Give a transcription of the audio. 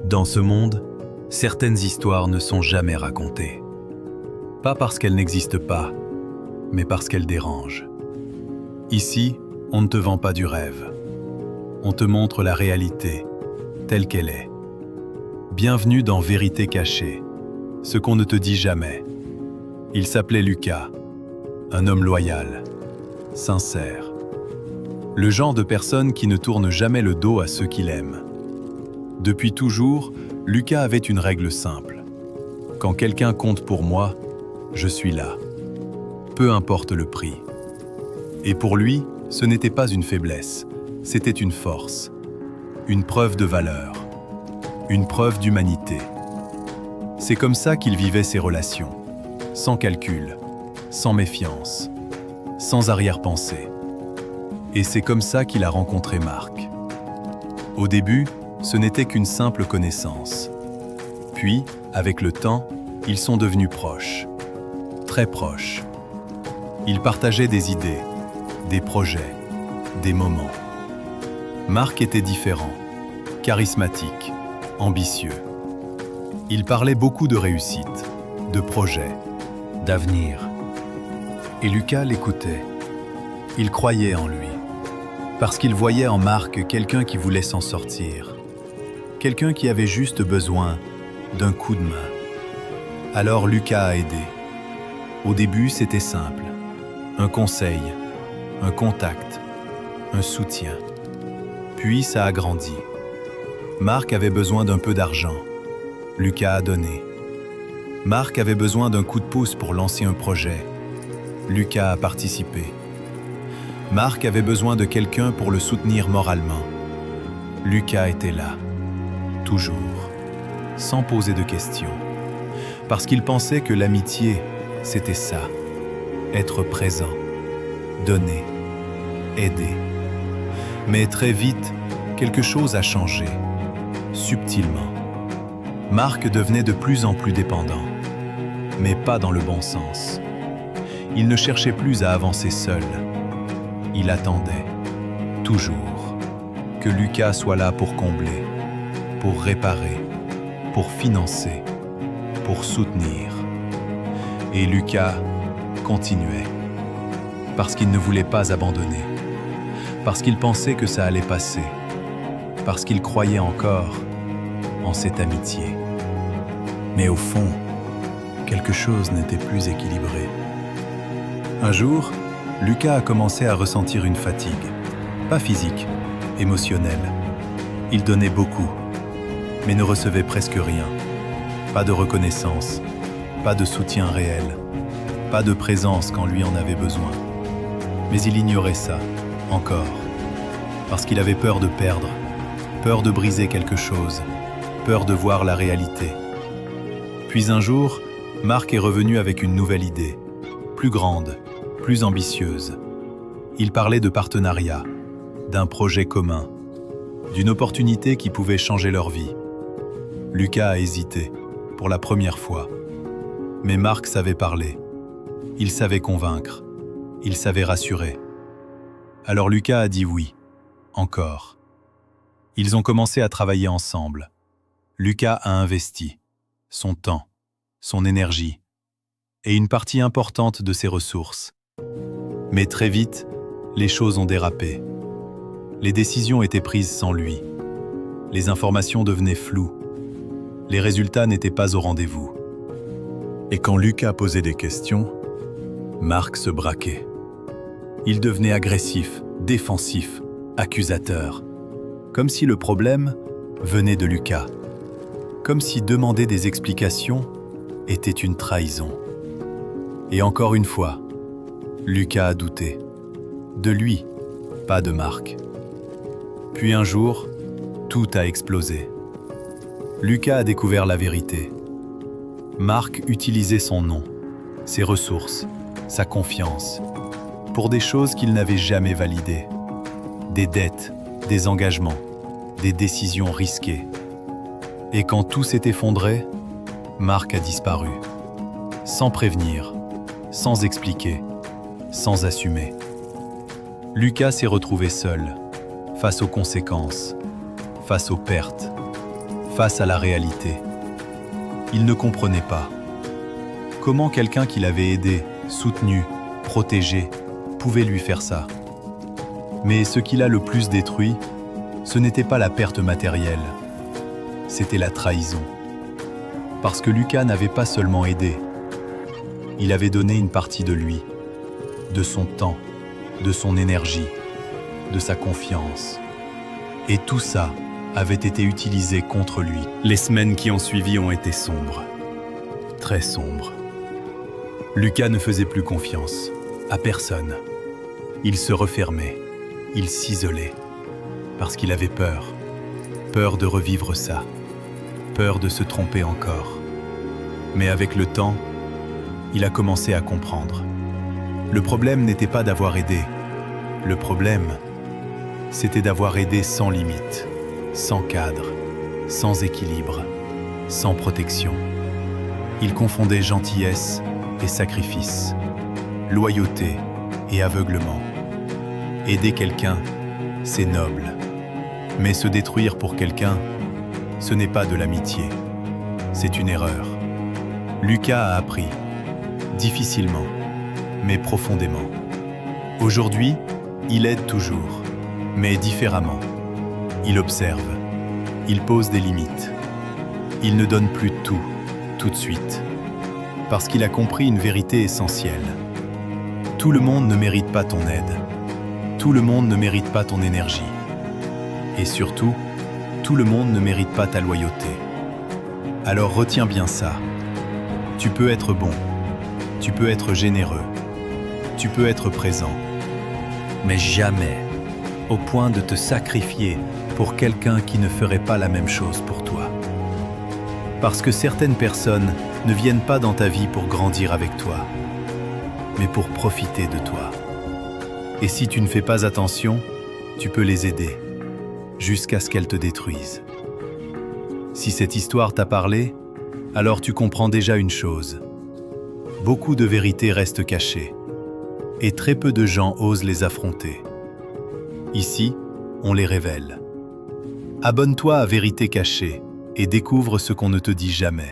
Dans ce monde, certaines histoires ne sont jamais racontées. Pas parce qu'elles n'existent pas, mais parce qu'elles dérangent. Ici, on ne te vend pas du rêve. On te montre la réalité, telle qu'elle est. Bienvenue dans Vérité cachée, ce qu'on ne te dit jamais. Il s'appelait Lucas, un homme loyal, sincère. Le genre de personne qui ne tourne jamais le dos à ceux qu'il aime. Depuis toujours, Lucas avait une règle simple. Quand quelqu'un compte pour moi, je suis là. Peu importe le prix. Et pour lui, ce n'était pas une faiblesse, c'était une force. Une preuve de valeur. Une preuve d'humanité. C'est comme ça qu'il vivait ses relations. Sans calcul, sans méfiance, sans arrière-pensée. Et c'est comme ça qu'il a rencontré Marc. Au début, ce n'était qu'une simple connaissance. Puis, avec le temps, ils sont devenus proches. Très proches. Ils partageaient des idées, des projets, des moments. Marc était différent, charismatique, ambitieux. Il parlait beaucoup de réussite, de projets, d'avenir. Et Lucas l'écoutait. Il croyait en lui. Parce qu'il voyait en Marc quelqu'un qui voulait s'en sortir. Quelqu'un qui avait juste besoin d'un coup de main. Alors Lucas a aidé. Au début, c'était simple. Un conseil, un contact, un soutien. Puis ça a grandi. Marc avait besoin d'un peu d'argent. Lucas a donné. Marc avait besoin d'un coup de pouce pour lancer un projet. Lucas a participé. Marc avait besoin de quelqu'un pour le soutenir moralement. Lucas était là. Toujours, sans poser de questions, parce qu'il pensait que l'amitié, c'était ça, être présent, donner, aider. Mais très vite, quelque chose a changé, subtilement. Marc devenait de plus en plus dépendant, mais pas dans le bon sens. Il ne cherchait plus à avancer seul. Il attendait, toujours, que Lucas soit là pour combler, pour réparer, pour financer, pour soutenir. Et Lucas continuait, parce qu'il ne voulait pas abandonner, parce qu'il pensait que ça allait passer, parce qu'il croyait encore en cette amitié. Mais au fond, quelque chose n'était plus équilibré. Un jour, Lucas a commencé à ressentir une fatigue, pas physique, émotionnelle. Il donnait beaucoup, mais ne recevait presque rien. Pas de reconnaissance, pas de soutien réel, pas de présence quand lui en avait besoin. Mais il ignorait ça, encore, parce qu'il avait peur de perdre, peur de briser quelque chose, peur de voir la réalité. Puis un jour, Marc est revenu avec une nouvelle idée, plus grande, plus ambitieuse. Il parlait de partenariat, d'un projet commun, d'une opportunité qui pouvait changer leur vie. Lucas a hésité, pour la première fois. Mais Marc savait parler. Il savait convaincre. Il savait rassurer. Alors Lucas a dit oui, encore. Ils ont commencé à travailler ensemble. Lucas a investi son temps, son énergie et une partie importante de ses ressources. Mais très vite, les choses ont dérapé. Les décisions étaient prises sans lui. Les informations devenaient floues. Les résultats n'étaient pas au rendez-vous. Et quand Lucas posait des questions, Marc se braquait. Il devenait agressif, défensif, accusateur. Comme si le problème venait de Lucas. Comme si demander des explications était une trahison. Et encore une fois, Lucas a douté. De lui, pas de Marc. Puis un jour, tout a explosé. Lucas a découvert la vérité. Marc utilisait son nom, ses ressources, sa confiance, pour des choses qu'il n'avait jamais validées. Des dettes, des engagements, des décisions risquées. Et quand tout s'est effondré, Marc a disparu. Sans prévenir, sans expliquer, sans assumer. Lucas s'est retrouvé seul, face aux conséquences, face aux pertes, face à la réalité. Il ne comprenait pas. Comment quelqu'un qu'il avait aidé, soutenu, protégé, pouvait lui faire ça? Mais ce qui l'a le plus détruit, ce n'était pas la perte matérielle, c'était la trahison. Parce que Lucas n'avait pas seulement aidé, il avait donné une partie de lui, de son temps, de son énergie, de sa confiance. Et tout ça avait été utilisé contre lui. Les semaines qui ont suivi ont été sombres, très sombres. Lucas ne faisait plus confiance à personne. Il se refermait, il s'isolait, parce qu'il avait peur. Peur de revivre ça, peur de se tromper encore. Mais avec le temps, il a commencé à comprendre. Le problème n'était pas d'avoir aidé. Le problème, c'était d'avoir aidé sans limite, sans cadre, sans équilibre, sans protection. Il confondait gentillesse et sacrifice, loyauté et aveuglement. Aider quelqu'un, c'est noble. Mais se détruire pour quelqu'un, ce n'est pas de l'amitié, c'est une erreur. Lucas a appris, difficilement, mais profondément. Aujourd'hui, il aide toujours, mais différemment. Il observe, il pose des limites. Il ne donne plus tout de suite, parce qu'il a compris une vérité essentielle. Tout le monde ne mérite pas ton aide. Tout le monde ne mérite pas ton énergie. Et surtout, tout le monde ne mérite pas ta loyauté. Alors retiens bien ça. Tu peux être bon, tu peux être généreux, tu peux être présent, mais jamais au point de te sacrifier pour quelqu'un qui ne ferait pas la même chose pour toi. Parce que certaines personnes ne viennent pas dans ta vie pour grandir avec toi, mais pour profiter de toi. Et si tu ne fais pas attention, tu peux les aider, jusqu'à ce qu'elles te détruisent. Si cette histoire t'a parlé, alors tu comprends déjà une chose. Beaucoup de vérités restent cachées, et très peu de gens osent les affronter. Ici, on les révèle. Abonne-toi à Vérité Cachée et découvre ce qu'on ne te dit jamais.